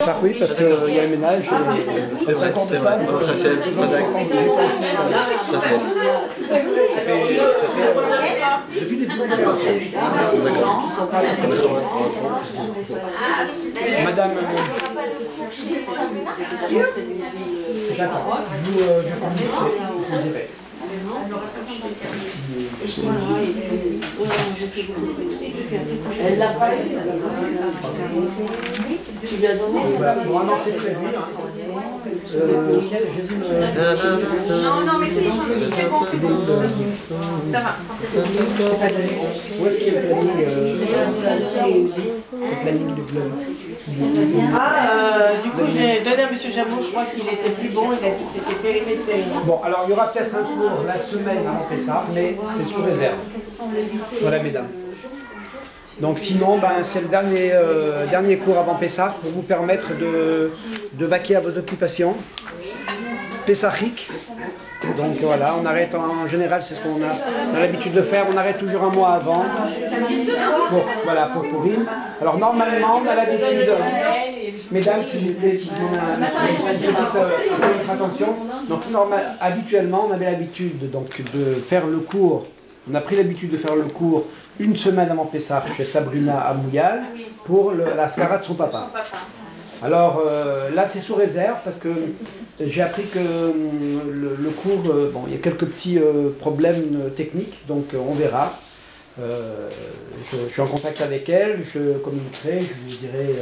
Ça oui, parce qu'il y a le ménage, c'est vrai, c'est vrai. Ça fait depuis les débuts. Madame. D'accord. Elle l'a pas eu. Tu lui as donné? Normalement c'est prévu. Non, mais c'est bon, c'est bon. Ça va. Où est-ce qu'il y a le planning de club? Du coup, j'ai donné à M. Jamon, je crois qu'il était plus bon, il a dit que c'était périmétré. Bon, alors il y aura peut-être un cours la semaine avant ça, mais c'est sous réserve. Voilà, mesdames. Donc sinon, c'est le dernier cours avant Pessah pour vous permettre de vaquer à vos occupations. Pessahik. Donc voilà, on arrête en général, c'est ce qu'on a l'habitude de faire, on arrête toujours un mois avant pour Purim. Alors normalement, on a l'habitude, mesdames, si vous plaît, petite attention. Donc habituellement, on avait l'habitude de faire le cours, on a pris l'habitude de faire le cours une semaine avant Pessah chez Sabrina à Mouyal pour la Skara de son papa. Alors là c'est sous réserve parce que j'ai appris que le cours, il y a quelques petits problèmes techniques, donc on verra. Je suis en contact avec elle, je communiquerai, je vous dirai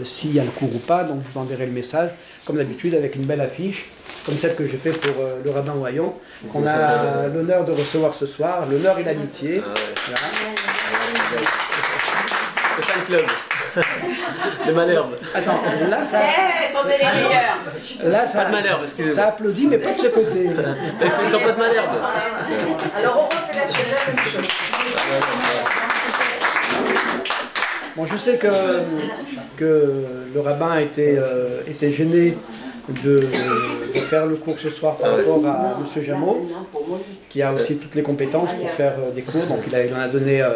s'il y a le cours ou pas, donc je vous enverrai le message, comme d'habitude avec une belle affiche, comme celle que j'ai fait pour le rabbin Wayon, qu'on a l'honneur de recevoir ce soir, l'honneur et l'amitié. Voilà. Le fan club. Les Malherbes. Attends, là ça. On est les meilleurs. Là, ça, pas de Malherbes, excusez-moi. Ça applaudit, mais pas de ce côté. Ils sont pas de Malherbes. Alors on refait la même chose. Bon, je sais que le rabbin était gêné de faire le cours ce soir par rapport à M. Jameau, qui a aussi toutes les compétences pour faire des cours. Donc il en a donné à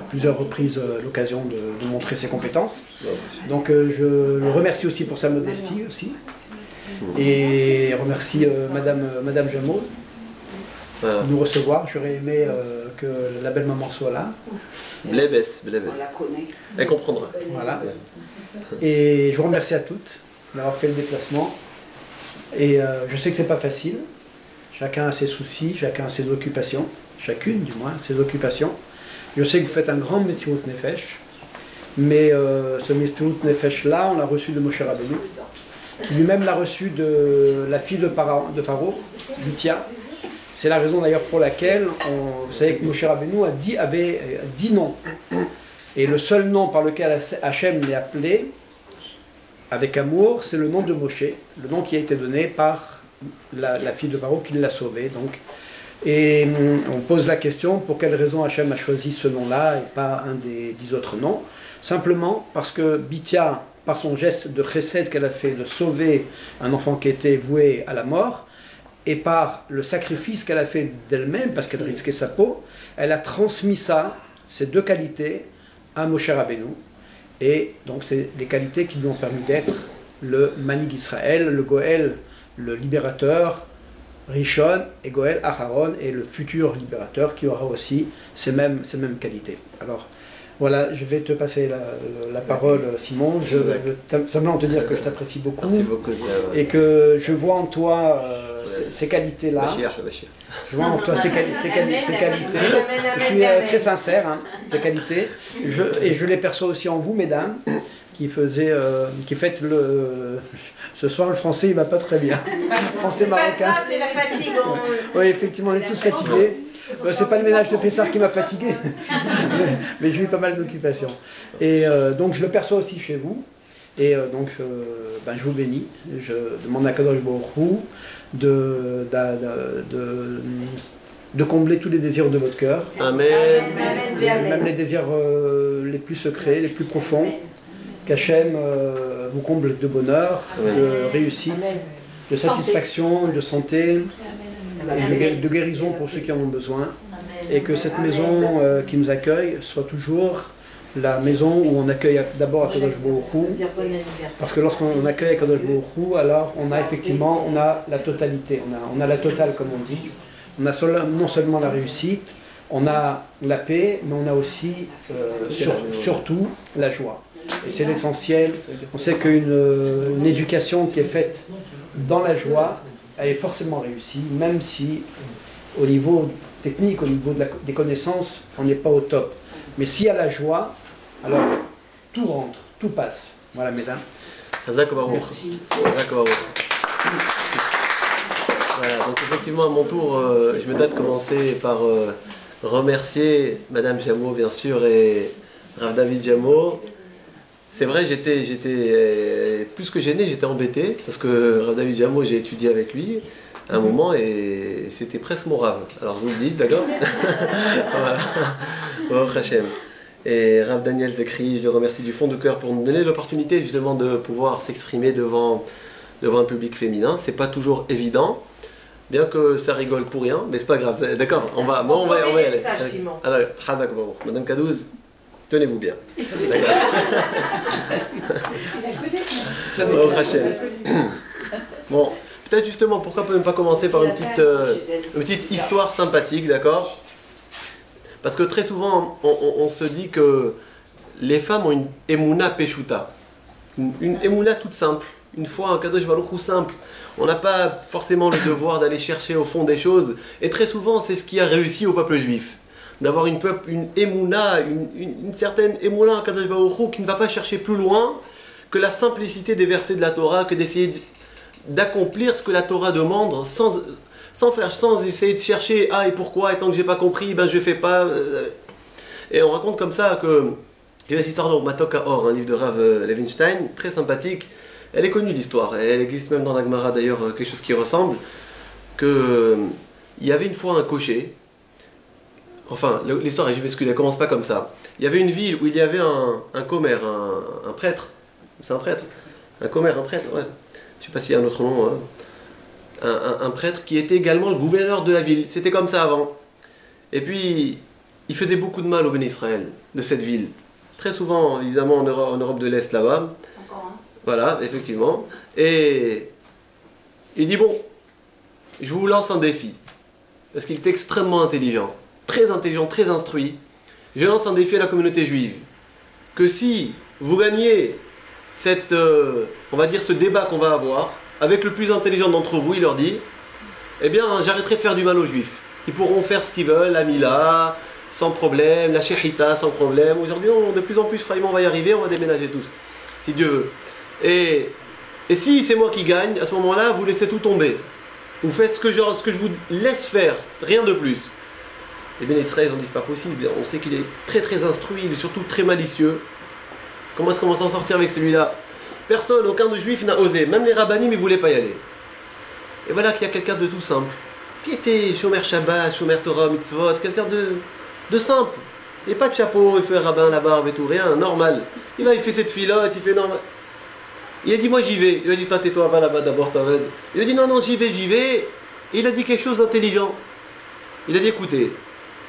plusieurs reprises l'occasion de montrer ses compétences. Donc je le remercie aussi pour sa modestie aussi. Et remercie Madame Jameau de nous recevoir. J'aurais aimé que la belle maman soit là. Blébès. Elle comprendra. Voilà. Et je vous remercie à toutes d'avoir fait le déplacement. Et je sais que c'est pas facile. Chacun a ses soucis, chacun a ses occupations. Chacune, du moins, ses occupations. Je sais que vous faites un grand Metsirut Nefesh. Mais ce Metsirut Nefesh-là, on l'a reçu de Moshe Rabbeinu, qui lui-même l'a reçu de la fille de Pharaon, Bithia. C'est la raison d'ailleurs pour laquelle, vous savez que Moshe Rabbeinu avait 10 noms. Et le seul nom par lequel Hachem l'est appelé, avec amour, c'est le nom de Moshe, le nom qui a été donné par la fille de Pharaon qui l'a sauvé. Donc. Et on pose la question, pour quelle raison Hachem a choisi ce nom-là et pas un des 10 autres noms? Simplement parce que Bithia, par son geste de chesed qu'elle a fait de sauver un enfant qui était voué à la mort, et par le sacrifice qu'elle a fait d'elle-même, parce qu'elle risquait sa peau, elle a transmis ces deux qualités, à Moshe Rabbeinu. Et donc c'est les qualités qui lui ont permis d'être le Manig Israël, le Goël, le libérateur, Rishon et Goël Aharon, et le futur libérateur qui aura aussi ces mêmes qualités. Alors voilà, je vais te passer la parole, Simon. Je veux simplement te dire que je t'apprécie beaucoup. Merci beaucoup. Et que je vois en toi ces qualités-là. Je vois en toi ces qualités. Je suis très sincère, ces qualités. Et je les perçois aussi en vous, mesdames, qui faites ce soir, le français, il va pas très bien. Le français marocain. C'est la fatigue. Oui, effectivement, on est tous fatigués. C'est pas le ménage de Pessah qui m'a fatigué, mais j'ai eu pas mal d'occupations. Et donc je le perçois aussi chez vous. Et donc je vous bénis. Je demande à Kadosh Baruch Hu de combler tous les désirs de votre cœur. Amen. Même les désirs les plus secrets, les plus profonds. Qu'Hachem vous comble de bonheur, de réussite, de satisfaction, de santé, et de guérison pour ceux qui en ont besoin. Et que cette maison qui nous accueille soit toujours la maison où on accueille d'abord Akadosh Baruch Hu, parce que lorsqu'on accueille Akadosh Baruch Hu, alors on a effectivement la totalité, on a la totale comme on dit. On a non seulement la réussite, on a la paix, mais on a aussi surtout la joie. Et c'est l'essentiel. On sait qu'une éducation qui est faite dans la joie, elle est forcément réussie, même si au niveau technique, au niveau des connaissances, on n'est pas au top. Mais s'il y a la joie, alors tout rentre, tout passe. Voilà, mesdames. Merci. Voilà, donc effectivement, à mon tour, je me dois de commencer par remercier Madame Jameau, bien sûr, et Rav David Jameau. C'est vrai, j'étais plus que gêné, j'étais embêté, parce que Rav David Jameau, j'ai étudié avec lui à un moment, et c'était presque mon Rav. Alors je vous le dis, d'accord? Voilà. Oh, Hachem. Et Rav Daniel Zekri, je le remercie du fond du cœur pour nous donner l'opportunité justement de pouvoir s'exprimer devant un public féminin. C'est pas toujours évident. Bien que ça rigole pour rien, mais c'est pas grave, d'accord, on va y aller. Alors, Madame Kadouz, tenez-vous bien. Bon, peut-être justement, pourquoi ne pas commencer par une petite histoire sympathique, d'accord? Parce que très souvent, on se dit que les femmes ont une Emouna Peshuta, une Emouna toute simple, une foi, un Kadosh Baruch Hu simple. On n'a pas forcément le devoir d'aller chercher au fond des choses. Et très souvent, c'est ce qui a réussi au peuple juif. D'avoir une émouna, une certaine émouna en Kadosh Baruch Hu qui ne va pas chercher plus loin que la simplicité des versets de la Torah, que d'essayer d'accomplir ce que la Torah demande sans essayer de chercher « Ah, et pourquoi ?» Et tant que j'ai pas compris, ben je fais pas. Et on raconte comme ça que il y a l'histoire de Matok Or, un livre de Rav Levinstein, très sympathique. Elle est connue l'histoire, elle existe même dans la Gemara d'ailleurs, quelque chose qui ressemble, que il y avait une fois un cocher, enfin l'histoire, je m'excuse, elle commence pas comme ça. Il y avait une ville où il y avait un commère, un prêtre, c'est un prêtre, un commère, un prêtre, ouais. Je sais pas s'il y a un autre nom, hein. Un prêtre qui était également le gouverneur de la ville, c'était comme ça avant. Et puis, il faisait beaucoup de mal au Béni Israël, de cette ville. Très souvent, évidemment, en Europe de l'Est là-bas. Voilà, effectivement. Et il dit, bon, je vous lance un défi. Parce qu'il est extrêmement intelligent, très instruit. Je lance un défi à la communauté juive. Que si vous gagnez cette, on va dire ce débat qu'on va avoir, avec le plus intelligent d'entre vous, il leur dit, eh bien, j'arrêterai de faire du mal aux juifs. Ils pourront faire ce qu'ils veulent, la Mila, sans problème, la Shechita, sans problème. Aujourd'hui, de plus en plus, croyez-moi, on va y arriver, on va déménager tous, si Dieu veut. Et si c'est moi qui gagne, à ce moment-là, vous laissez tout tomber. Vous faites ce que je vous laisse faire, rien de plus. Et bien les Israéliens ont dit, c'est pas possible, on sait qu'il est très instruit, il est surtout très malicieux. Comment est-ce qu'on va s'en sortir avec celui-là? Personne, aucun de juifs n'a osé, même les rabbinim ne voulaient pas y aller. Et voilà qu'il y a quelqu'un de tout simple, qui était Shomer Shabbat, Shomer Torah, Mitzvot, quelqu'un de simple. Et pas de chapeau, il fait rabbin, la barbe et tout, rien, normal. Il fait cette filote, il fait normal. Il a dit, moi j'y vais. Il a dit, toi tais-toi, va là-bas d'abord, t'avais. Il a dit, non, j'y vais. Et il a dit quelque chose d'intelligent. Il a dit, écoutez,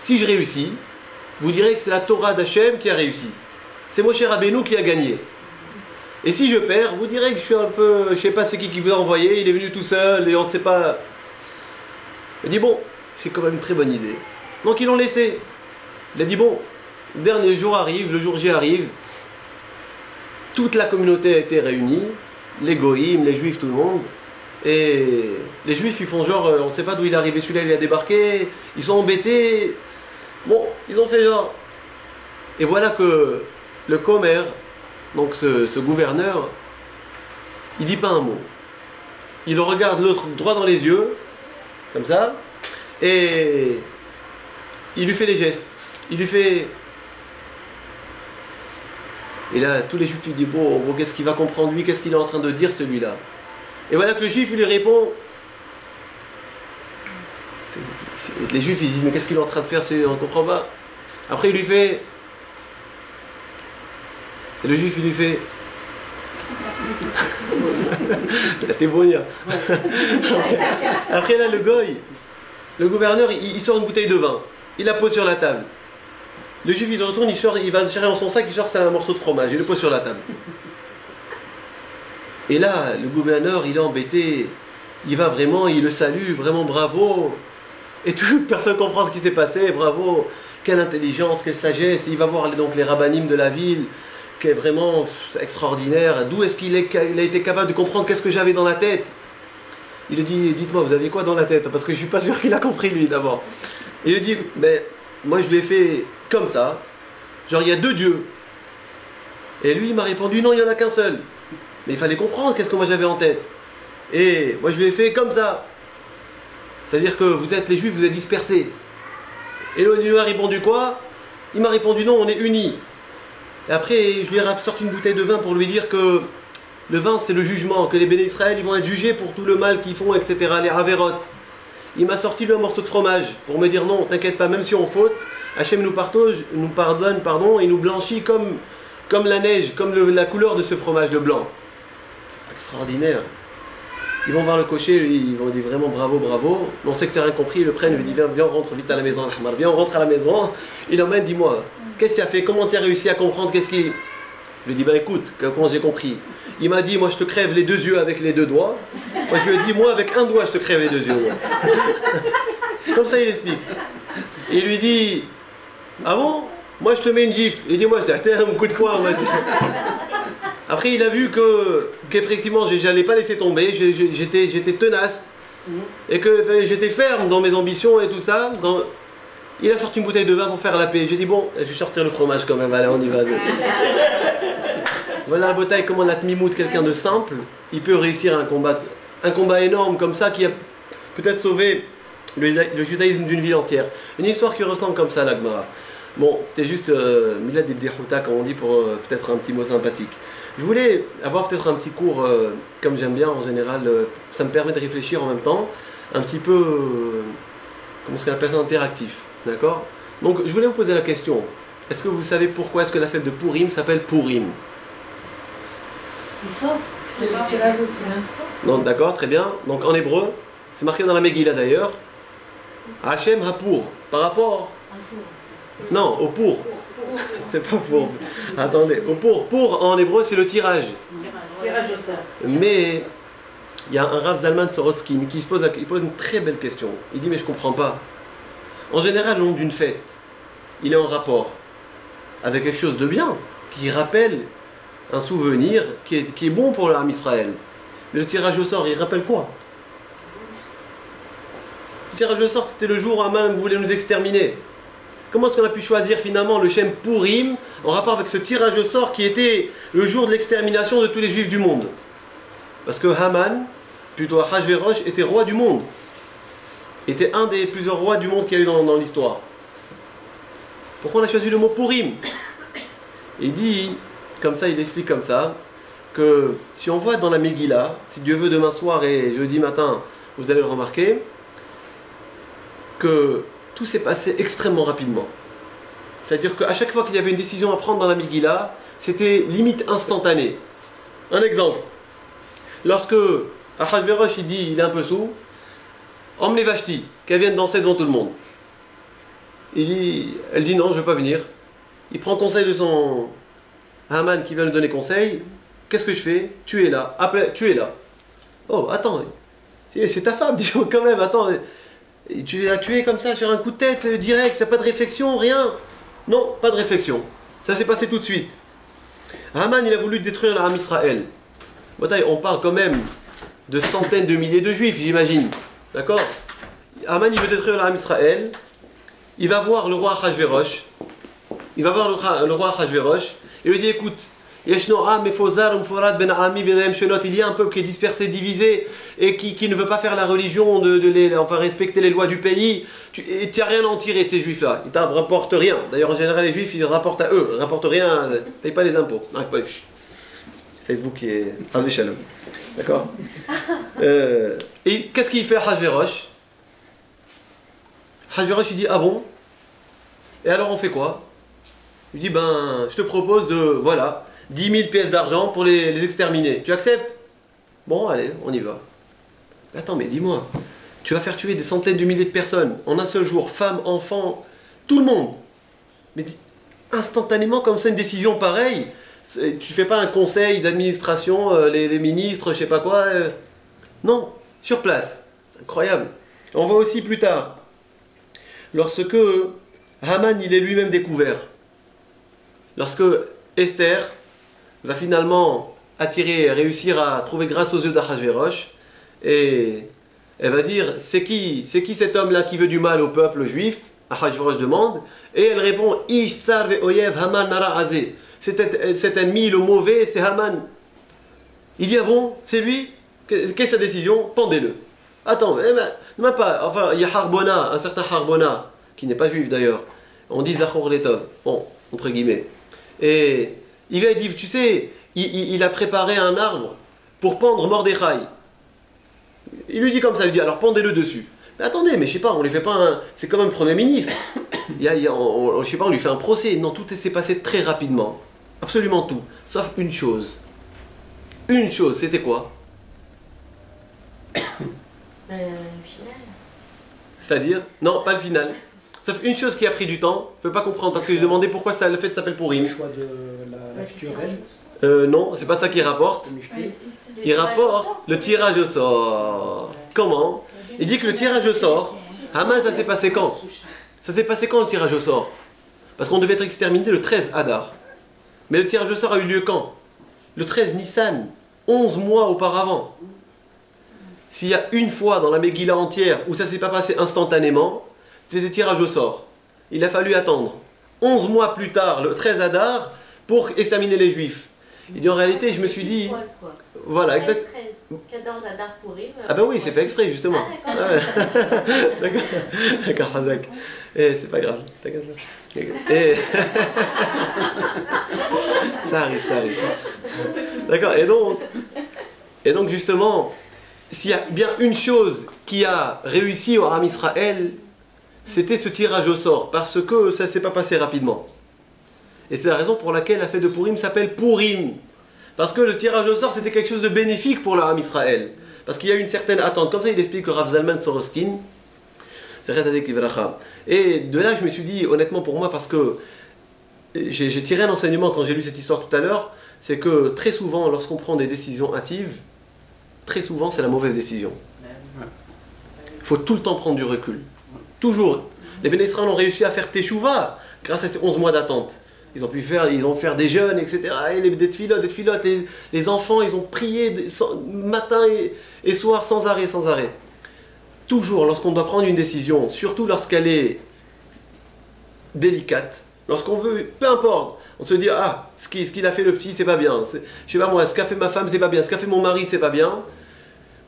si je réussis, vous direz que c'est la Torah d'Hachem qui a réussi. C'est Moshe Rabbeinu qui a gagné. Et si je perds, vous direz que je suis un peu, je sais pas c'est qui vous a envoyé, il est venu tout seul et on ne sait pas. Il a dit, bon, c'est quand même une très bonne idée. Donc ils l'ont laissé. Il a dit, bon, le dernier jour arrive, le jour J arrive. Toute la communauté a été réunie, les goïms, les juifs, tout le monde. Et les juifs, ils font genre, on ne sait pas d'où il est arrivé, celui-là, il a débarqué, ils sont embêtés. Bon, ils ont fait genre. Et voilà que le commère, donc ce gouverneur, il dit pas un mot. Il regarde l'autre droit dans les yeux, comme ça, et il lui fait les gestes. Il lui fait... Et là, tous les juifs, ils disent, bon, qu'est-ce qu'il va comprendre lui, qu'est-ce qu'il est en train de dire celui-là? Et voilà que le juif, il lui répond. Les juifs, ils disent, mais qu'est-ce qu'il est en train de faire, on ne comprend pas. Après, il lui fait... Et le juif, il lui fait... La témoignage. Après là, le goy, le gouverneur, il sort une bouteille de vin. Il la pose sur la table. Le juif il se retourne, il va chercher dans son sac, il sort un morceau de fromage, il le pose sur la table. Et là, le gouverneur, il est embêté, il va vraiment, il le salue, vraiment bravo. Et toute personne comprend ce qui s'est passé, bravo, quelle intelligence, quelle sagesse. Et il va voir donc les rabbinim de la ville, qui est vraiment extraordinaire. D'où est-ce qu'il a été capable de comprendre qu'est-ce que j'avais dans la tête? Il lui dit, dites-moi, vous avez quoi dans la tête? Parce que je ne suis pas sûr qu'il a compris lui d'abord. Il lui dit, mais moi je lui ai fait comme ça, genre il y a deux dieux. Et lui il m'a répondu, non, il n'y en a qu'un seul. Mais il fallait comprendre qu'est-ce que moi j'avais en tête. Et moi je lui ai fait comme ça. C'est-à-dire que vous êtes les juifs, vous êtes dispersés. Et lui a répondu quoi? Il m'a répondu non, on est unis. Et après je lui ai sorti une bouteille de vin pour lui dire que le vin c'est le jugement, que les béné Israël ils vont être jugés pour tout le mal qu'ils font, etc. Les avérotes. Il m'a sorti lui un morceau de fromage pour me dire non, t'inquiète pas, même si on faute, Hachem nous pardonne, et nous blanchit comme la neige, comme la couleur de ce fromage de blanc. Extraordinaire. Ils vont voir le cocher, ils vont dire vraiment bravo, bravo. On sait que tu n'as rien compris, ils le prennent, ils lui disent viens, on rentre vite à la maison, viens, on rentre à la maison. Il l'emmène, dis-moi, qu'est-ce que tu as fait, comment tu as réussi à comprendre, qu'est-ce qui... Je lui dis, ben écoute, comment j'ai compris. Il m'a dit, moi je te crève les deux yeux avec les deux doigts. Moi je lui ai dit, moi avec un doigt je te crève les deux yeux. Comme ça il explique. Et il lui dit, ah bon? Moi je te mets une gifle. Il dit, moi je t'ai un coup de poing. Après il a vu qu'effectivement j'allais pas laisser tomber, j'étais tenace. Et que j'étais ferme dans mes ambitions et tout ça. Il a sorti une bouteille de vin pour faire la paix. J'ai dit, bon, je vais sortir le fromage quand même, allez on y va. Voilà la bataille, comment la Tmimout, quelqu'un de simple, il peut réussir un combat énorme comme ça qui a peut-être sauvé le judaïsme d'une ville entière. Une histoire qui ressemble comme ça à l'Agmara. Bon, c'était juste Milad ibn Dihuta, comme on dit, pour peut-être un petit mot sympathique. Je voulais avoir peut-être un petit cours, comme j'aime bien en général, ça me permet de réfléchir en même temps, un petit peu, comment est-ce qu'on appelle ça, interactif, d'accord? Donc je voulais vous poser la question, est-ce que vous savez pourquoi est-ce que la fête de Purim s'appelle Purim? Il sort, c'est le tirage au sort. Non, d'accord, très bien. Donc en hébreu, c'est marqué dans la Megillah d'ailleurs, Hachem Hapur, par rapport... Non, au pour. C'est pas pour. Attendez, au pour. Pour en hébreu, c'est le tirage. Tirage au sort. Mais il y a un Rav Zalman Sorotskin qui pose une très belle question. Il dit, mais je comprends pas. En général, le nom d'une fête, il est en rapport avec quelque chose de bien, qui rappelle un souvenir qui est bon pour l'âme Israël. Mais le tirage au sort, il rappelle quoi? Le tirage au sort, c'était le jour où Haman voulait nous exterminer. Comment est-ce qu'on a pu choisir finalement le Shem Purim en rapport avec ce tirage au sort qui était le jour de l'extermination de tous les juifs du monde? Parce que Haman, plutôt Ahasverosh, était roi du monde. Était un des plusieurs rois du monde qu'il y a eu dans l'histoire. Pourquoi on a choisi le mot Purim? Il dit, comme ça, il explique comme ça, que si on voit dans la Megillah, si Dieu veut demain soir et jeudi matin, vous allez le remarquer, que tout s'est passé extrêmement rapidement. C'est-à-dire qu'à chaque fois qu'il y avait une décision à prendre dans la Megillah, c'était limite instantané. Un exemple. Lorsque Ahasverosh il dit, il est un peu saoul, emmenez Vashti, qu'elle vienne danser devant tout le monde. Elle dit non, je ne veux pas venir. Il prend conseil de son Haman qui vient lui donner conseil. Qu'est-ce que je fais? Tu es là. Tu es là. Oh, attends. C'est ta femme, dis quand même, attends. Tu l'as tué comme ça sur un coup de tête direct, t'as pas de réflexion, rien. Non, pas de réflexion. Ça s'est passé tout de suite. Haman, il a voulu détruire l'âme Israël. On parle quand même de centaines de milliers de juifs, j'imagine. D'accord? Haman, il veut détruire l'âme Israël. Il va voir le roi Ahasverosh. Il lui dit, écoute, il y a un peuple qui est dispersé, divisé, et qui ne veut pas faire la religion, enfin respecter les lois du pays, et tu n'as rien à en tirer de ces juifs-là. Ils ne t'en rapportent rien. D'ailleurs, en général, les juifs, ils rapportent à eux, ils ne rapportent rien, ils ne payent pas les impôts. Facebook qui est... D'accord. Et qu'est-ce qu'il fait à Ahasverosh? Ahasverosh, il dit, ah bon? Et alors on fait quoi? Il dit, ben, je te propose de, voilà, 10 000 pièces d'argent pour les exterminer. Tu acceptes? Bon, allez, on y va. Attends, mais dis-moi, tu vas faire tuer des centaines de milliers de personnes en un seul jour, femmes, enfants, tout le monde. Mais instantanément comme ça une décision pareille. Tu fais pas un conseil d'administration, les ministres, je sais pas quoi. Non, sur place. C'est incroyable. On voit aussi plus tard, lorsque Haman il est lui-même découvert, lorsque Esther va finalement réussir à trouver grâce aux yeux d'Achashverosh, et elle va dire c'est qui cet homme-là qui veut du mal au peuple juif? Achashverosh demande, et elle répond Ish tsar ve'oyev Haman nara azeh. Cet ennemi, le mauvais, c'est Haman. Il dit ah bon, c'est lui? Quelle est sa décision? Pendez-le. Attends, même pas. Enfin, il y a Harbona, un certain Harbona, qui n'est pas juif d'ailleurs. On dit Zachor Letov, bon, entre guillemets. Et il va dire, tu sais, il a préparé un arbre pour pendre Mordechai. Il lui dit comme ça, il lui dit alors pendez-le dessus. Mais attendez, mais je sais pas, on lui fait pas un. C'est comme un premier ministre. Je sais pas, on lui fait un procès. Non, tout s'est passé très rapidement. Absolument tout. Sauf une chose. Une chose, c'était quoi? Le final. C'est-à-dire? Non, pas le final. Sauf une chose qui a pris du temps, je peux pas comprendre parce que j'ai demandé pourquoi le fait s'appelle Purim. Le choix de la future reine. Non, c'est pas ça qu'il rapporte. Il rapporte le tirage au sort. Comment? Il dit que le tirage au sort, Haman, ça s'est passé quand? Ça s'est passé quand le tirage au sort? Parce qu'on devait être exterminé le 13 Adar. Mais le tirage au sort a eu lieu quand? Le 13 Nissan, 11 mois auparavant. S'il y a une fois dans la Megillah entière où ça ne s'est pas passé instantanément, c'était tirage au sort. Il a fallu attendre 11 mois plus tard, le 13 Adar, pour exterminer les Juifs. Il dit en réalité, je me suis dit... Voilà, exact. 14 Adar Purim. Ah ben oui, c'est fait exprès justement. Ah, d'accord. D'accord, Hazak. C'est pas grave. Et... ça arrive. D'accord, et donc justement, s'il y a bien une chose qui a réussi au Ham Israël, c'était ce tirage au sort, parce que ça ne s'est pas passé rapidement. Et c'est la raison pour laquelle la fête de Purim s'appelle Purim. Parce que le tirage au sort, c'était quelque chose de bénéfique pour le Ham Israël. Parce qu'il y a une certaine attente. Comme ça, il explique le Rav Zalman Soroskin. Et de là, je me suis dit, honnêtement pour moi, parce que j'ai tiré un enseignement quand j'ai lu cette histoire tout à l'heure, c'est que très souvent, lorsqu'on prend des décisions hâtives, très souvent, c'est la mauvaise décision. Il faut tout le temps prendre du recul. Toujours. Les Béné Israël ont réussi à faire Teshuvah grâce à ces 11 mois d'attente. Ils ont fait des jeûnes, etc. Et des tfilotes. Les enfants, ils ont prié matin et soir sans arrêt. Toujours, lorsqu'on doit prendre une décision, surtout lorsqu'elle est délicate, lorsqu'on veut, peu importe, on se dit, ah, ce qu'il a fait le petit, c'est pas bien. Je sais pas moi, ce qu'a fait ma femme, c'est pas bien. Ce qu'a fait mon mari, c'est pas bien.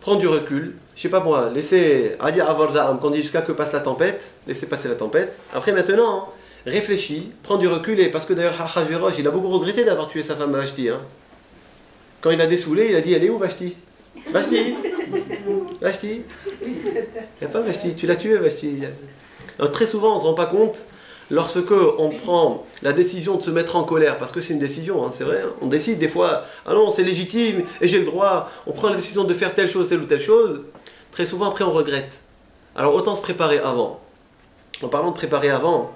Prendre du recul. Je sais pas moi, laissez, quand on dit jusqu'à que passe la tempête, laissez passer la tempête. Après, maintenant, réfléchis, prends du recul, et parce que d'ailleurs, Achashverosh, il a beaucoup regretté d'avoir tué sa femme Vashti. Hein. Quand il a dessoulé, il a dit, elle est où Vashti? Vashti, il n'y a pas Vashti, tu l'as tué Vashti. Alors, très souvent, on ne se rend pas compte, lorsque on prend la décision de se mettre en colère, parce que c'est une décision, hein, c'est vrai, hein, on décide des fois, ah non, c'est légitime, et j'ai le droit, on prend la décision de faire telle ou telle chose, très souvent après on regrette. Alors autant se préparer avant. En parlant de préparer avant,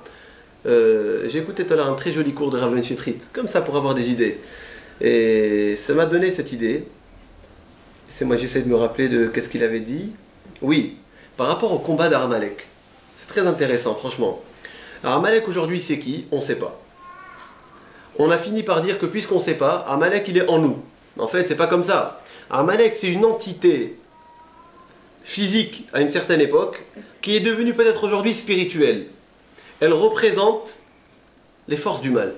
j'ai écouté tout à l'heure un très joli cours de Rav Ben Shetrit, comme ça pour avoir des idées. Et ça m'a donné cette idée. Moi j'essaie de me rappeler de qu'est-ce qu'il avait dit. Oui, par rapport au combat d'Amalek. C'est très intéressant, franchement. Alors Amalek aujourd'hui c'est qui? On ne sait pas. On a fini par dire que puisqu'on ne sait pas, Amalek il est en nous. En fait c'est pas comme ça. Amalek c'est une entité physique à une certaine époque qui est devenue peut-être aujourd'hui spirituelle. Elle représente les forces du mal.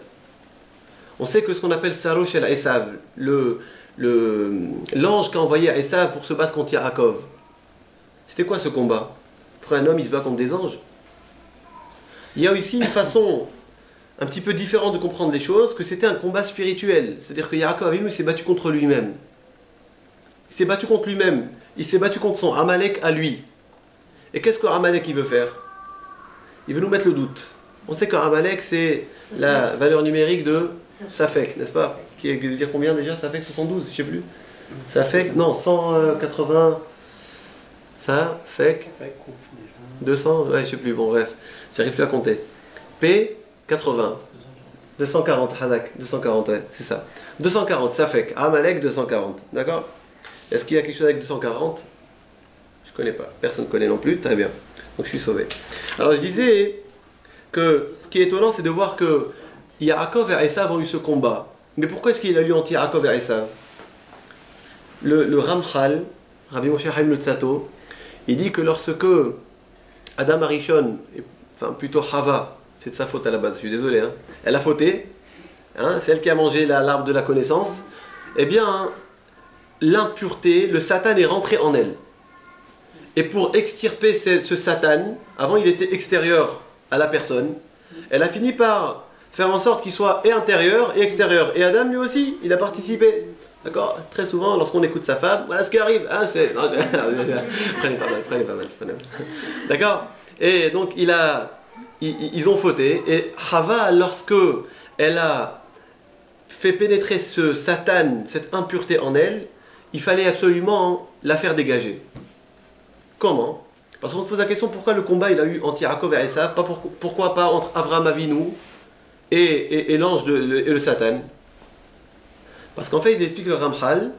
On sait que ce qu'on appelle Sarosh el Esav, l'ange qu'a envoyé à Esav pour se battre contre Yaakov. C'était quoi ce combat? Pour un homme il se bat contre des anges. Il y a aussi une façon un petit peu différente de comprendre les choses, que c'était un combat spirituel. C'est-à-dire que Yaakov Avinu s'est battu contre lui-même. Il s'est battu contre lui-même. Il s'est battu contre son Amalek à lui. Et qu'est-ce que Amalek il veut faire? Il veut nous mettre le doute. On sait qu'Amalek c'est la valeur numérique de Safek, n'est-ce pas? Qui veut dire combien déjà? Safek 72, je ne sais plus. Safek, non, 180... Safek 200, ouais, je sais plus, bon bref, j'arrive plus à compter. P 80. 240, Hazak, 240, ouais, c'est ça. 240, ça fait Amalek 240, d'accord? Est-ce qu'il y a quelque chose avec 240? Je connais pas, personne ne connaît non plus, très bien. Donc je suis sauvé. Alors je disais que ce qui est étonnant, c'est de voir que Yaakov et Esav ont eu ce combat. Mais pourquoi est-ce qu'il a lu entre Yaakov et Esav? Le Ramchal, Rabbi Moshe Chaim Luzzatto, il dit que lorsque Adam Arishon, enfin plutôt Chava, c'est de sa faute à la base, je suis désolé, hein, elle a fauté, hein, c'est elle qui a mangé l'arbre de la connaissance, eh bien, l'impureté, le Satan est rentré en elle. Et pour extirper ce Satan, avant il était extérieur à la personne, elle a fini par faire en sorte qu'il soit et intérieur et extérieur. Et Adam lui aussi, il a participé. D'accord? Très souvent, lorsqu'on écoute sa femme, voilà ce qui arrive. Ah, prenez pas mal, prenez pas mal. D'accord? Et donc, ils ont fauté. Et Chava, lorsque elle a fait pénétrer ce Satan, cette impureté en elle, il fallait absolument la faire dégager. Comment? Parce qu'on se pose la question, pourquoi le combat il a eu entre Yaakov et Esav, pourquoi pas entre Avraham Avinu et l'ange et le Satan? Parce qu'en fait, il explique le Ramchal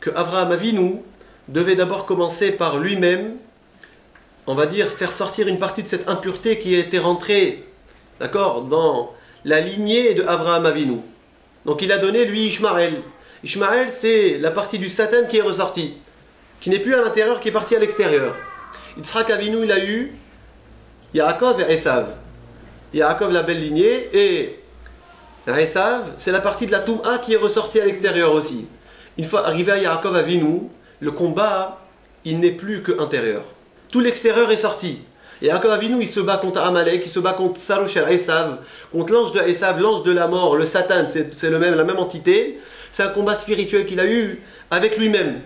que Avraham Avinu devait d'abord commencer par lui-même, on va dire, faire sortir une partie de cette impureté qui était rentrée, d'accord, dans la lignée de Avraham Avinu. Donc il a donné, lui, Ishmaël. Ishmaël, c'est la partie du Satan qui est ressortie, qui n'est plus à l'intérieur, qui est partie à l'extérieur. Yitzhak Avinu, il a eu Yaakov et Esav. Yaakov, la belle lignée, et Esav, c'est la partie de la Toum'a qui est ressortie à l'extérieur aussi. Une fois arrivé à Yaakov Avinu, le combat, il n'est plus que intérieur. Tout l'extérieur est sorti. Yaakov Avinu, il se bat contre Amalek, il se bat contre Sarosh Esav, contre l'ange de Esav, l'ange de la mort, le Satan, c'est la même entité. C'est un combat spirituel qu'il a eu avec lui-même.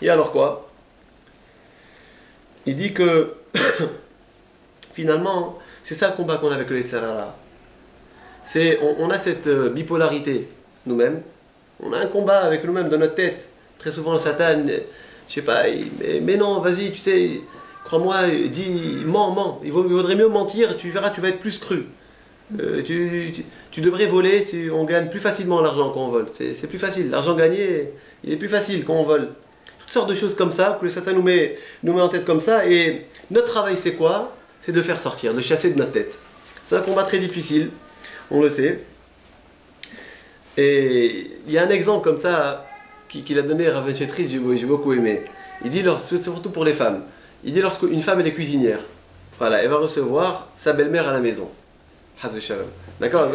Et alors quoi? Il dit que finalement, c'est ça le combat qu'on a avec le Yetzirah. On a cette bipolarité nous-mêmes. On a un combat avec nous-mêmes dans notre tête. Très souvent, le Satan, je sais pas, mais non, vas-y, tu sais, crois-moi, mens. Il vaudrait mieux mentir, tu verras, tu vas être plus cru. Tu devrais voler, on gagne plus facilement l'argent quand on vole. C'est plus facile. L'argent gagné, il est plus facile quand on vole. Toutes sortes de choses comme ça, que le Satan nous met en tête comme ça. Et notre travail, c'est quoi? C'est de faire sortir, de chasser de notre tête. C'est un combat très difficile, on le sait. Et il y a un exemple comme ça qu'il a donné à Rav Chetri, j'ai beaucoup aimé. Il dit, surtout pour les femmes, il dit lorsqu'une femme elle est cuisinière, voilà, elle va recevoir sa belle-mère à la maison. D'accord?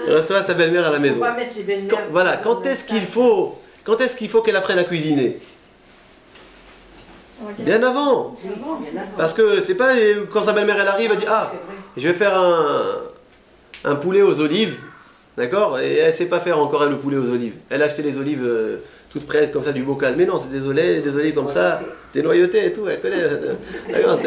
Recevoir sa belle-mère à la maison. Voilà, quand est-ce qu'il faut qu'elle apprenne à cuisiner? Bien avant. Parce que c'est pas quand sa belle-mère elle arrive, elle dit ah, je vais faire un poulet aux olives, d'accord? Et elle sait pas faire encore le poulet aux olives. Elle a acheté les olives toutes prêtes comme ça du bocal. Mais non, c'est des olives comme ça, des noyautés et tout. Elle connaît. D'accord?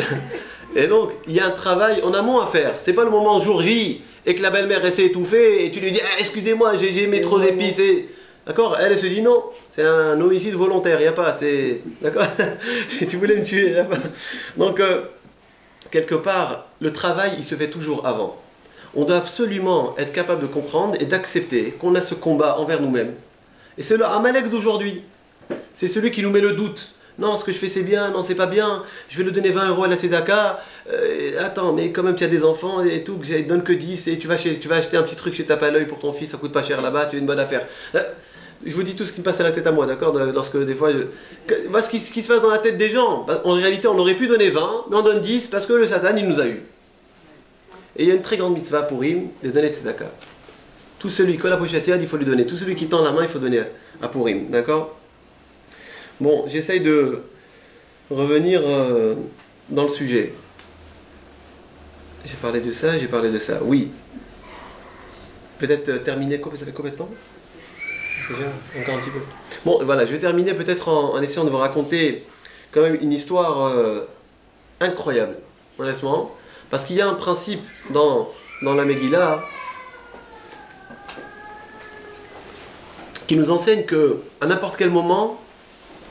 Et donc il y a un travail en amont à faire. C'est pas le moment jour J et que la belle-mère s'est étouffée et tu lui dis ah, excusez-moi, j'ai mis trop d'épices. D'accord? Elle se dit non, c'est un homicide volontaire, il n'y a pas, c'est... D'accord? Si tu voulais me tuer, il n'y a pas. Donc, quelque part, le travail, il se fait toujours avant. On doit absolument être capable de comprendre et d'accepter qu'on a ce combat envers nous-mêmes. Et c'est le Amalek d'aujourd'hui. C'est celui qui nous met le doute. Non, ce que je fais c'est bien, non c'est pas bien, je vais le donner 20 € à la Tzedaka. Attends, mais quand même tu as des enfants et tout, que je donne que 10 et tu vas acheter un petit truc chez Tape à l'œil pour ton fils, ça coûte pas cher là-bas, tu as une bonne affaire. Je vous dis tout ce qui me passe à la tête à moi, d'accord? Lorsque des fois, voilà ce qui se passe dans la tête des gens. En réalité, on aurait pu donner 20, mais on donne 10 parce que le Satan, il nous a eu. Et il y a une très grande mitzvah pour Purim, de donner Tzedaka. Tout celui, Kol HaPoshatia, il faut lui donner. Tout celui qui tend la main, il faut donner à Purim, d'accord? Bon, j'essaye de revenir dans le sujet. J'ai parlé de ça, oui. Peut-être terminer, ça fait combien de temps? Déjà, encore un petit peu. Bon, voilà, je vais terminer peut-être en essayant de vous raconter quand même une histoire incroyable, honnêtement, parce qu'il y a un principe dans la Megillah qui nous enseigne que à n'importe quel moment,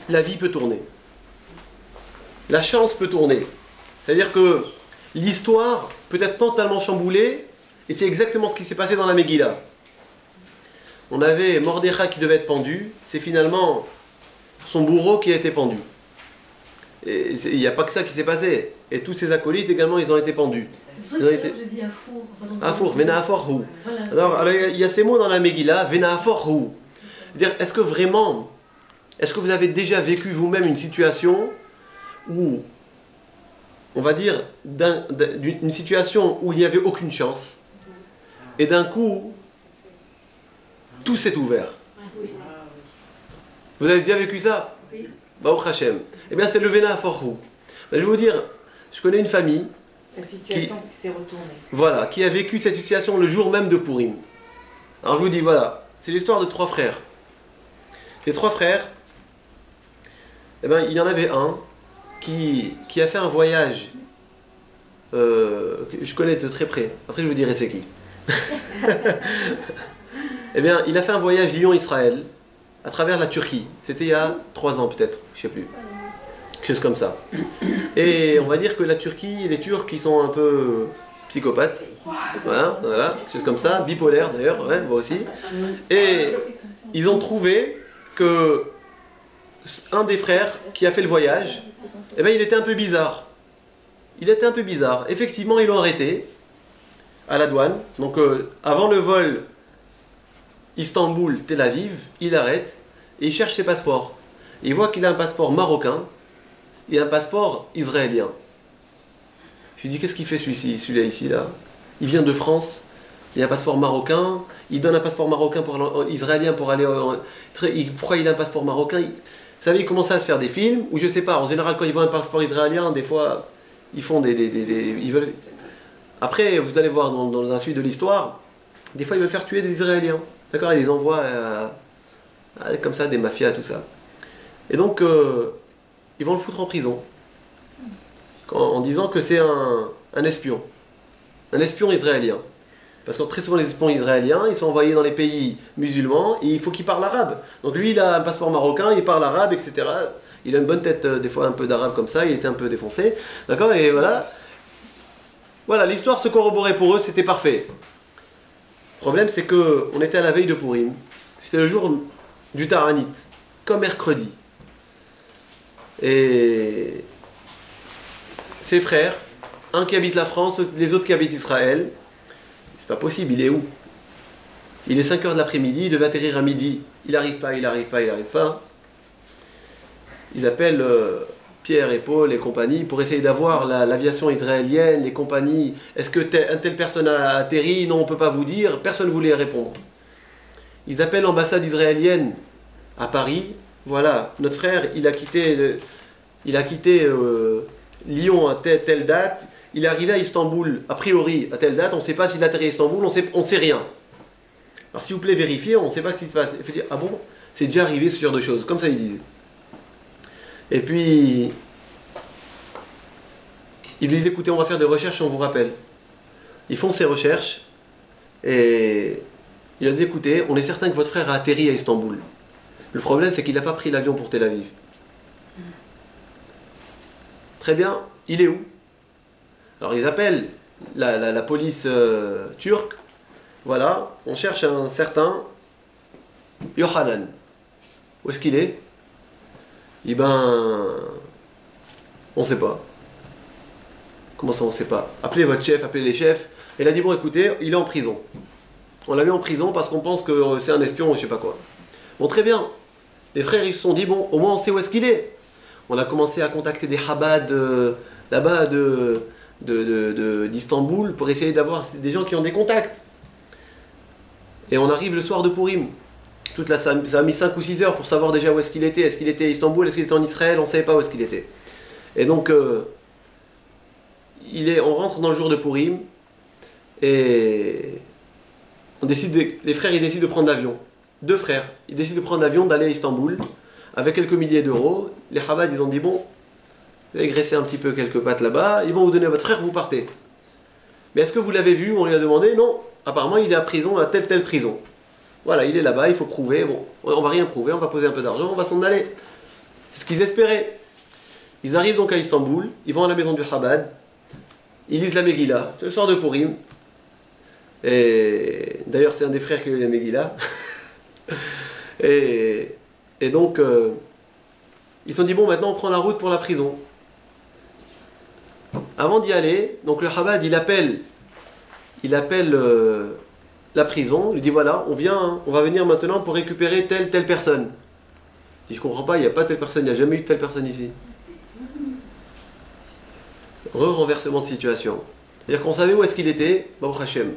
la vie peut tourner. La chance peut tourner. C'est-à-dire que l'histoire peut être totalement chamboulée, et c'est exactement ce qui s'est passé dans la Megillah. On avait Mordechai qui devait être pendu, c'est finalement son bourreau qui a été pendu. Et il n'y a pas que ça qui s'est passé. Et tous ses acolytes également, ils ont été pendus. C'est pour ça que j'ai dit un four. Un four, Venahafor Hu. Voilà, Alors, il y a ces mots dans la Megillah, Venahafor Hu. C'est-à-dire, est-ce que vraiment, est-ce que vous avez déjà vécu vous-même une situation où, on va dire, une situation où il n'y avait aucune chance, et d'un coup, tout s'est ouvert. Vous avez déjà vécu ça? Oui. Baruch Hashem. Eh bien, c'est le Venahafor Hu. Ben, je vais vous dire, je connais une famille La situation qui s'est retournée. voilà, qui a vécu cette situation le jour même de Purim. Alors je vous dis, voilà, c'est l'histoire de 3 frères. Les 3 frères, eh ben, il y en avait un qui a fait un voyage, que je connais de très près, après je vous dirai c'est qui. Eh bien, il a fait un voyage Lyon-Israël à travers la Turquie. C'était il y a 3 ans peut-être, je ne sais plus. Quelque chose comme ça. Et on va dire que la Turquie, les Turcs, ils sont un peu psychopathes. Voilà, quelque chose comme ça, bipolaires d'ailleurs, ouais, moi aussi. Et ils ont trouvé que un des frères qui a fait le voyage, eh ben, il était un peu bizarre. Il était un peu bizarre. Effectivement, ils l'ont arrêté à la douane. Donc, avant le vol Istanbul-Tel Aviv, il arrête et il cherche ses passeports. Et il voit qu'il a un passeport marocain et un passeport israélien. Je lui dis, qu'est-ce qu'il fait celui-là ici, là? Il vient de France, il a un passeport marocain, il donne un passeport marocain israélien pour aller... pourquoi il a un passeport marocain? Vous savez, il commence à se faire des films, ou je sais pas, en général, quand ils voient un passeport israélien, des fois, ils font ils veulent... Après, vous allez voir dans la suite de l'histoire, des fois, ils veulent faire tuer des Israéliens. D'accord? Ils les envoient comme ça, des mafias, tout ça. Et donc, ils vont le foutre en prison. En disant que c'est un espion. Un espion israélien. Parce que très souvent, les espions israéliens, ils sont envoyés dans les pays musulmans et il faut qu'ils parlent arabe. Donc lui, il a un passeport marocain, il parle arabe, etc. Il a une bonne tête, des fois un peu d'arabe comme ça, il était un peu défoncé. D'accord? Et voilà. Voilà, l'histoire se corroborait pour eux, c'était parfait. Le problème, c'est qu'on était à la veille de Purim. C'était le jour du Taranit, comme mercredi. Et ses frères, un qui habite la France, les autres qui habitent Israël, c'est pas possible, il est où? Il est 5 h de l'après-midi, il devait atterrir à midi. Il n'arrive pas. Ils appellent Pierre et Paul et compagnie pour essayer d'avoir l'aviation israélienne, les compagnies. Est-ce que telle personne a atterri? Non, on ne peut pas vous dire. Personne ne voulait répondre. Ils appellent l'ambassade israélienne à Paris. Voilà, notre frère, il a quitté Lyon à telle date. Il est arrivé à Istanbul, a priori, à telle date. On ne sait pas s'il a atterri à Istanbul, on ne sait rien. Alors s'il vous plaît, vérifiez, on ne sait pas ce qui se passe. Il faut dire, ah bon? C'est déjà arrivé ce genre de choses, comme ça ils disent. Et puis, ils lui disent, écoutez, on va faire des recherches, on vous rappelle. Ils font ces recherches, et il leur dit, écoutez, on est certain que votre frère a atterri à Istanbul. Le problème, c'est qu'il n'a pas pris l'avion pour Tel Aviv. Très bien, il est où? Alors ils appellent la police turque. Voilà, on cherche un certain Yohanan. Où est-ce qu'il est? Eh ben, on ne sait pas. Comment ça, on ne sait pas? Appelez votre chef, appelez les chefs. Et il a dit, bon écoutez, il est en prison. On l'a mis en prison parce qu'on pense que c'est un espion ou je ne sais pas quoi. Bon, très bien. Les frères, ils se sont dit, bon, au moins on sait où est-ce qu'il est. On a commencé à contacter des Chabad là-bas d'Istanbul pour essayer d'avoir des gens qui ont des contacts. Et on arrive le soir de Purim. Ça a mis 5 ou 6 heures pour savoir déjà où est-ce qu'il était. Est-ce qu'il était à Istanbul? Est-ce qu'il était en Israël? On ne savait pas où est-ce qu'il était. Et donc, on rentre dans le jour de Purim et les frères ils décident de prendre l'avion. 2 frères, ils décident de prendre l'avion, d'aller à Istanbul avec quelques milliers d'euros. Les Chabad, ils ont dit, bon, vous allez graisser un petit peu quelques pattes là-bas, ils vont vous donner à votre frère, vous partez. Mais est-ce que vous l'avez vu? On lui a demandé, non. Apparemment, il est à prison, à telle prison. Voilà, il est là-bas, il faut prouver. Bon, on va rien prouver, on va poser un peu d'argent, on va s'en aller. C'est ce qu'ils espéraient. Ils arrivent donc à Istanbul, ils vont à la maison du Chabad. ils lisent la Megillah, c'est le soir de Purim. Et d'ailleurs, c'est un des frères qui lit la Megillah. et donc, ils se sont dit, bon, maintenant on prend la route pour la prison. Avant d'y aller, donc le Chabad, il appelle la prison, il lui dit, voilà, on va venir maintenant pour récupérer telle personne. Il dit, je comprends pas, il n'y a pas telle personne, il n'y a jamais eu telle personne ici. Renversement de situation. C'est-à-dire qu'on savait où est-ce qu'il était, Baruch Hashem.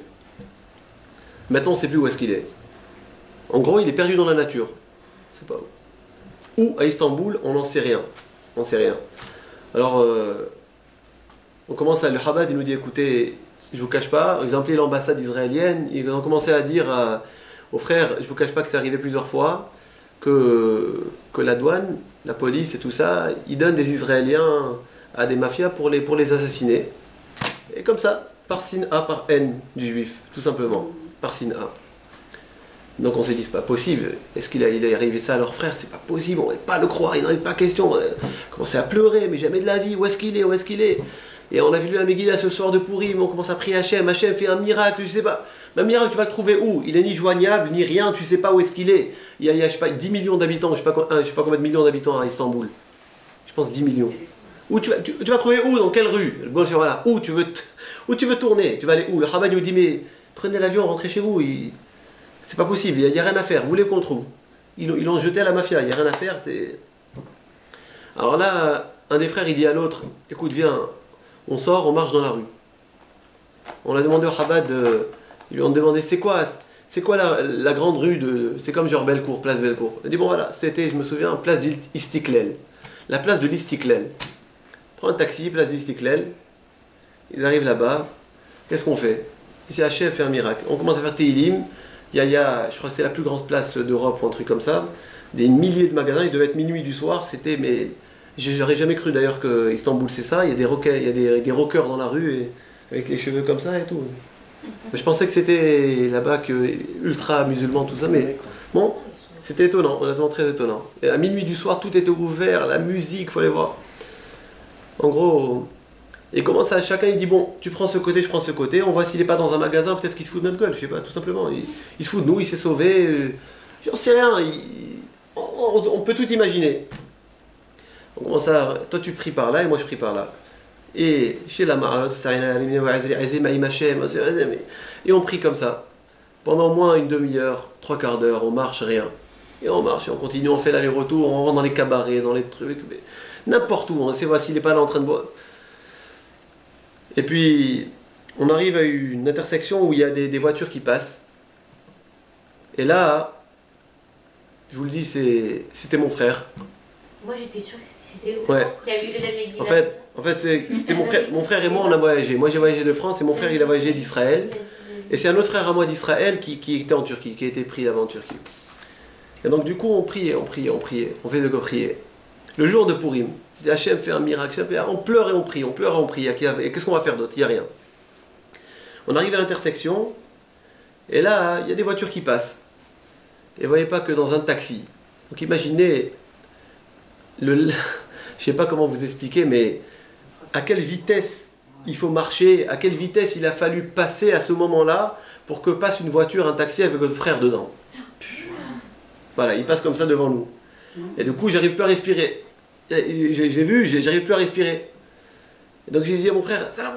Maintenant, on ne sait plus où est-ce qu'il est. En gros, il est perdu dans la nature. C'est pas où. Ou à Istanbul, on n'en sait rien. On sait rien. Alors, on commence à le Chabad, il nous dit, écoutez, je ne vous cache pas, ils ont appelé l'ambassade israélienne, ils ont commencé à dire aux frères, je ne vous cache pas que c'est arrivé plusieurs fois, que la douane, la police et tout ça, ils donnent des Israéliens à des mafias pour les assassiner. Et comme ça, par sin'a, par haine du juif, tout simplement, par sin'a. Donc on s'est dit, c'est pas possible, est-ce qu'il est arrivé ça à leur frère? C'est pas possible, on ne va pas le croire, il n'en est pas question. On a commencé à pleurer, mais jamais de la vie, où est-ce qu'il est? Et on a vu la Megillah ce soir de Purim, on commence à prier Hachem, Hachem fait un miracle, je sais pas. Mais un miracle, tu vas le trouver où? Il est ni joignable, ni rien, tu sais pas où est-ce qu'il est. Il y a, je sais pas, 10 millions d'habitants, je sais pas combien de millions d'habitants à Istanbul. Je pense 10 millions. Où tu vas trouver où? Dans quelle rue? Bon, voilà. Où tu veux tourner? Tu vas aller où? Le Chabad nous dit, mais prenez l'avion, rentrez chez vous. C'est pas possible, il n'y a rien à faire. Vous voulez qu'on le trouve? Ils l'ont jeté à la mafia, il n'y a rien à faire. Alors là, un des frères, il dit à l'autre, écoute, viens, on sort, on marche dans la rue. On a demandé au Chabad, ils lui ont demandé, c'est quoi la grande rue c'est comme genre Bellecour, place Bellecour. Il dit, bon voilà, c'était, je me souviens, place d'Istiklal. La place de l'Istiklal. Prends un taxi, place d'Istiklal. Ils arrivent là-bas. Qu'est-ce qu'on fait? Ici, Hachem fait un miracle. On commence à faire Tehillim. Il y a, je crois que c'est la plus grande place d'Europe ou un truc comme ça. Des milliers de magasins. Il devait être minuit du soir. C'était, mais j'aurais jamais cru d'ailleurs que Istanbul c'est ça. Il y a des rockers dans la rue avec les cheveux comme ça et tout. Mais je pensais que c'était là-bas ultra musulman tout ça. Mais bon, c'était étonnant, honnêtement très étonnant. Et à minuit du soir, tout était ouvert, la musique, il faut aller voir. En gros. Et comment ça, chacun il dit bon, tu prends ce côté, je prends ce côté, on voit s'il n'est pas dans un magasin, peut-être qu'il se fout de notre gueule, je sais pas, tout simplement. Il se fout de nous, il s'est sauvé, j'en sais rien, on peut tout imaginer. On commence à, toi tu pries par là et moi je prie par là. Et chez la Ma'arot, et on prie comme ça. Pendant au moins une demi-heure, 3/4 d'heure, on marche, rien. Et on marche, et on continue, on fait l'aller-retour, on rentre dans les cabarets, dans les trucs, n'importe où, on sait voir s'il n'est pas là en train de boire. Et puis, on arrive à une intersection où il y a des voitures qui passent. Et là, je vous le dis, c'était mon frère. Moi, j'étais sûre que c'était le ouais. Qui a vu de la Megillah. En fait c'était mon frère et moi, on a voyagé. Moi, j'ai voyagé de France et mon frère, il a voyagé d'Israël. Et c'est un autre frère à moi d'Israël qui était en Turquie, qui a été pris là-bas en Turquie. Et donc, du coup, on priait. On fait de quoi prier. Le jour de Purim, Hachem fait un miracle, on pleure et on prie, et qu'est-ce qu'on va faire d'autre? Il n'y a rien. On arrive à l'intersection, et là, il y a des voitures qui passent. Et vous voyez pas que dans un taxi. Donc imaginez, je ne sais pas comment vous expliquer, mais à quelle vitesse il faut marcher, à quelle vitesse il a fallu passer à ce moment-là pour que passe une voiture, un taxi avec votre frère dedans. Voilà, il passe comme ça devant nous. Et du coup, j'arrive plus à respirer. J'ai vu, j'arrive plus à respirer. Et donc j'ai dit à mon frère, salam.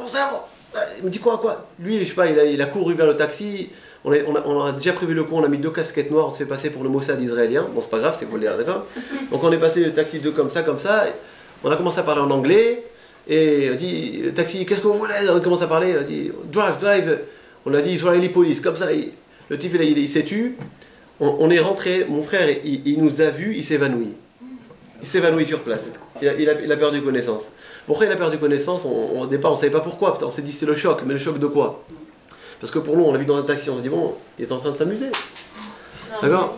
Il me dit quoi? Lui, je sais pas, il a couru vers le taxi. On a déjà prévu le coup, on a mis 2 casquettes noires, on se fait passer pour le Mossad israélien. Bon, c'est pas grave, c'est qu'on le dire, d'accord? Donc on est passé le taxi 2 comme ça. On a commencé à parler en anglais. Et on dit, le taxi, qu'est-ce que vous voulez? On commence à parler, on a dit, drive. On a dit, Israeli police, comme ça. Le type, il s'est tué. On est rentré, mon frère, il nous a vus, il s'évanouit. Il s'évanouit sur place. Il a perdu connaissance. Pourquoi il a perdu connaissance? Au départ, on ne savait pas pourquoi. On s'est dit c'est le choc. Mais le choc de quoi? Parce que pour nous, on l'a vu dans un taxi. On s'est dit bon, il est en train de s'amuser. D'accord?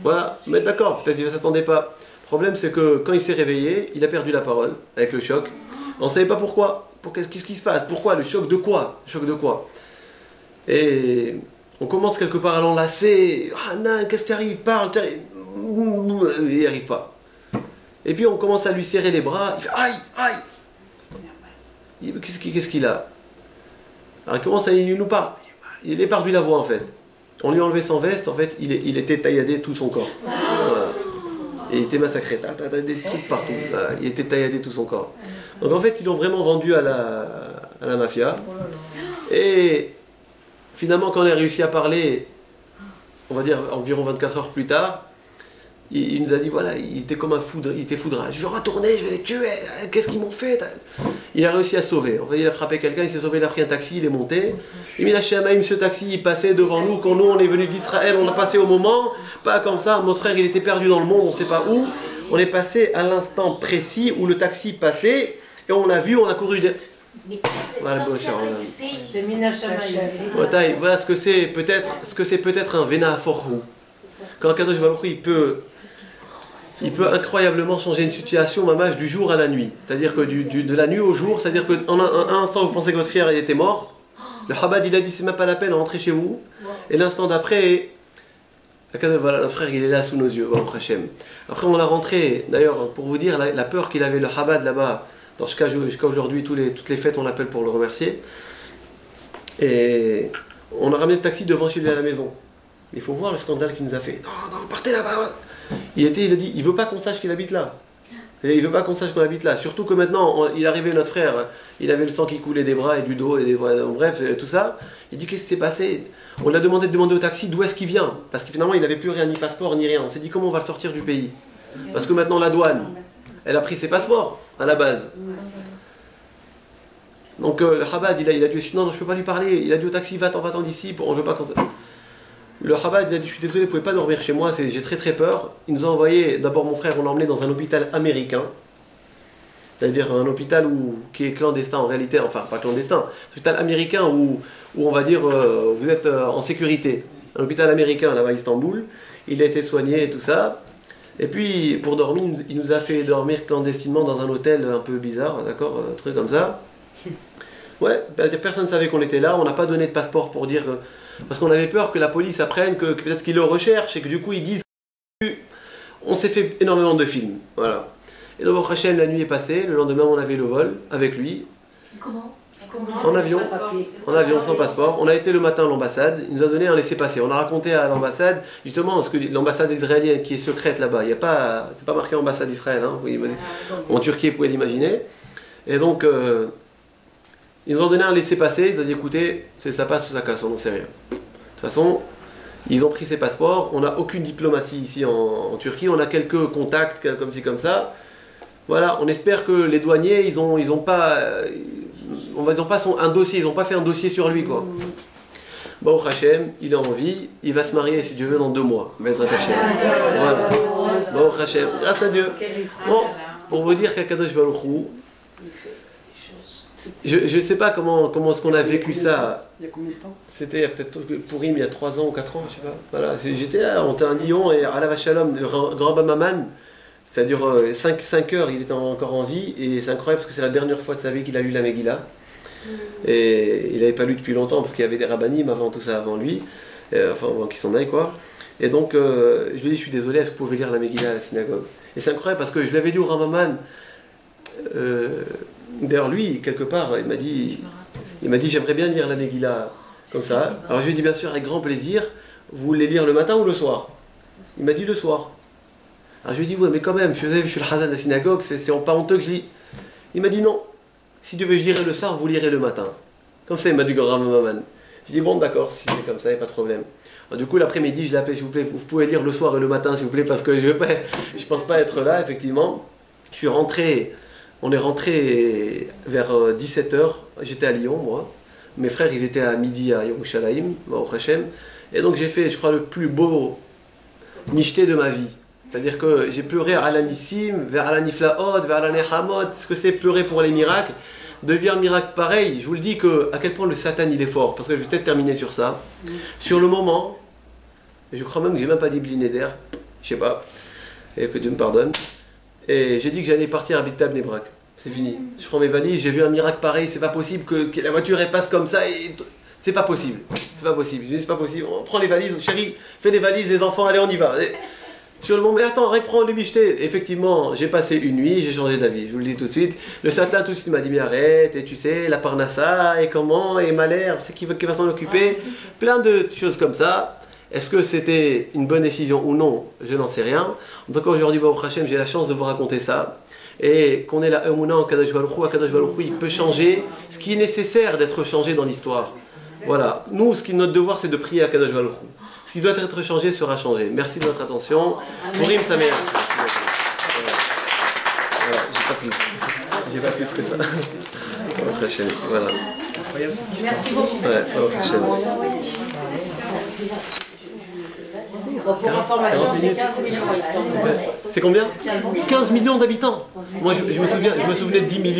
Voilà, mais d'accord, peut-être qu'il ne s'attendait pas. Le problème, c'est que quand il s'est réveillé, il a perdu la parole avec le choc. On ne savait pas pourquoi. Qu'est-ce qui se passe? Pourquoi? Le choc de quoi? Le choc de quoi? Et on commence quelque part à l'enlacer. Ah non, qu'est-ce qui arrive? Parle. Il n'y arrive pas. Et puis on commence à lui serrer les bras, il fait aïe. Qu'est-ce qu'il a? Alors il commence à il nous parle. Il est perdu la voix en fait. On lui a enlevé son veste, en fait, il était tailladé tout son corps. Voilà. Et il était massacré. Des trucs partout. Voilà. Il était tailladé tout son corps. Donc en fait, ils l'ont vraiment vendu à la mafia. Et finalement, quand on a réussi à parler, on va dire environ 24 heures plus tard, il nous a dit voilà, il était comme un foudre, il était foudrage. Je vais retourner, je vais les tuer. Qu'est-ce qu'ils m'ont fait? Il a réussi à sauver. En fait, il a frappé quelqu'un, il s'est sauvé, il a pris un taxi, il est monté. Et il a Shamaïm, ce taxi, il passait devant nous. Quand nous, on est venu d'Israël, on a passé au moment. Pas comme ça. Mon frère, il était perdu dans le monde, on ne sait pas où. On est passé à l'instant précis où le taxi passait. Et on l'a vu, on a couru. Voilà, voilà ce que c'est peut-être un Vena Forhu. Quand Kadosh Baruch Hu, il peut incroyablement changer une situation, mamage, du jour à la nuit. C'est-à-dire que de la nuit au jour, c'est-à-dire qu'en un instant, vous pensez que votre frère il était mort. Le Chabad, il a dit, c'est même pas la peine, rentrez chez vous. Et l'instant d'après, voilà, notre frère, il est là sous nos yeux. Après, on l'a rentré, d'ailleurs, pour vous dire, la peur qu'il avait, le Chabad là-bas, jusqu'à aujourd'hui, toutes les fêtes, on l'appelle pour le remercier. Et on a ramené le taxi devant chez lui à la maison. Il faut voir le scandale qu'il nous a fait. Non, partez là-bas. Il a dit, il veut pas qu'on sache qu'il habite là. Et il veut pas qu'on sache qu'on habite là. Surtout que maintenant, il est arrivé, notre frère, il avait le sang qui coulait des bras et du dos, et bref, tout ça. Il dit, qu'est-ce qui s'est passé? On lui a demandé de demander au taxi d'où est-ce qu'il vient. Parce que finalement, il n'avait plus rien, ni passeport, ni rien. On s'est dit, comment on va le sortir du pays? Parce que maintenant, la douane, elle a pris ses passeports, à la base. Donc, le Chabad, il a dit, non, je peux pas lui parler. Il a dit au taxi, va-t'en d'ici, on veut pas qu'on... Le Chabad, il a dit, je suis désolé, vous pouvez pas dormir chez moi, j'ai très peur. Il nous a envoyé, d'abord mon frère, on l'a emmené dans un hôpital américain. C'est-à-dire un hôpital qui est clandestin en réalité, enfin pas clandestin, un hôpital américain où on va dire vous êtes en sécurité. Un hôpital américain là-bas à Istanbul, il a été soigné et tout ça. Et puis pour dormir, il nous a fait dormir clandestinement dans un hôtel un peu bizarre, d'accord, un truc comme ça. Ouais, personne ne savait qu'on était là, on n'a pas donné de passeport pour dire... parce qu'on avait peur que la police apprenne, que peut-être qu'ils le recherchent et que du coup ils disent... On s'est fait énormément de films, voilà. Et donc Hachem, la nuit est passée, le lendemain on avait le vol avec lui. Comment? En avion, sans passeport. On a été le matin à l'ambassade, il nous a donné un laissez-passer. On a raconté à l'ambassade, justement, parce que l'ambassade israélienne qui est secrète là-bas, c'est pas marqué ambassade d'Israël, hein, en Turquie, vous pouvez l'imaginer. Et donc, ils nous ont donné un laissez-passer, ils ont dit écoutez, ça passe ou ça casse, on n'en sait rien. De toute façon, ils ont pris ces passeports, on n'a aucune diplomatie ici en Turquie, on a quelques contacts comme ci, comme ça. Voilà, on espère que les douaniers, ils ont pas un dossier, ils n'ont pas fait un dossier sur lui, quoi. Bon, Hachem, il est en vie, il va se marier, si Dieu veut, dans 2 mois. Bezrat Hachem. Voilà. Bon, Hachem, grâce à Dieu. Bon, pour vous dire qu'Akadosh Baruch Hu, je ne sais pas comment est-ce qu'on a vécu ça. Il y a combien de temps? C'était peut-être pour il y a 3 ans ou 4 ans, je sais pas. Voilà, j'étais là, on était à Lyon et à la Vachalom, le Grand Bamaman. Ça dure 5 heures, il était encore en vie, et c'est incroyable parce que c'est la dernière fois de sa vie qu'il a lu la Megillah. Et il n'avait pas lu depuis longtemps parce qu'il y avait des rabbinim avant tout ça, avant lui, enfin avant qu'il s'en aille quoi. Et donc je lui ai dit, je suis désolé, est-ce que vous pouvez lire la Megillah à la synagogue? Et c'est incroyable parce que je l'avais dit au Ramaman, d'ailleurs lui, quelque part, il m'a dit j'aimerais bien lire la Megillah comme ça. Alors je lui ai dit bien sûr, avec grand plaisir, vous voulez lire le matin ou le soir? Il m'a dit le soir. Alors je lui ai dit, ouais, mais quand même, je suis le Hazan de la synagogue, c'est pas honteux que je lis. Il m'a dit, non, si tu veux, je lirai le soir, vous lirez le matin. Comme ça, il m'a dit, Grand Maman. Je dis, bon, d'accord, si c'est comme ça, il n'y a pas de problème. Alors, du coup, l'après-midi, je l'ai appelé, s'il vous plaît, vous pouvez lire le soir et le matin, s'il vous plaît, parce que je pense pas être là, effectivement. On est rentré vers 17h, j'étais à Lyon, moi. Mes frères, ils étaient à midi à Yerushalayim, au Hachem. Et donc, j'ai fait, je crois, le plus beau michté de ma vie. C'est-à-dire que j'ai pleuré à l'anissim, vers la niflaot, vers la nehamot, ce que c'est pleurer pour les miracles. De vivre un miracle pareil, je vous le dis à quel point le Satan il est fort, parce que je vais peut-être terminer sur ça. Sur le moment, et je crois même que j'ai même pas dit blinéder, je sais pas, et que Dieu me pardonne. Et j'ai dit que j'allais partir à Bitab Nebrak. C'est fini. Je prends mes valises, j'ai vu un miracle pareil, c'est pas possible que la voiture elle passe comme ça et. C'est pas possible. C'est pas possible. Je dis c'est pas possible. On prend les valises, chérie, fais les valises, les enfants, allez on y va. Sur le moment, mais attends, reprends le bicheté. Effectivement, j'ai passé une nuit, j'ai changé d'avis. Je vous le dis tout de suite. Le Satan tout de suite m'a dit, mais arrête, et tu sais, la parnassa, et comment, et Malher, c'est qui va s'en occuper. Plein de choses comme ça. Est-ce que c'était une bonne décision ou non? Je n'en sais rien. En tout cas, aujourd'hui, Baruch Hashem, j'ai la chance de vous raconter ça. Et qu'on ait la Emunah en Kadosh Baruch Hu, Kadosh Baruch Hu, il peut changer ce qui est nécessaire d'être changé dans l'histoire. Voilà. Nous, ce qui est notre devoir, c'est de prier à Kadosh Baruch Hu. Ce qui doit être changé sera changé. Merci de votre attention. Purim Sameach. Voilà, j'ai pas plus que ça. Baruch Hashem. Voilà. Merci beaucoup. Ouais, Baruch Hashem. Bon, pour information, c'est 15 millions ici. C'est combien? 15 millions d'habitants. Moi, je me souvenais de 10 millions.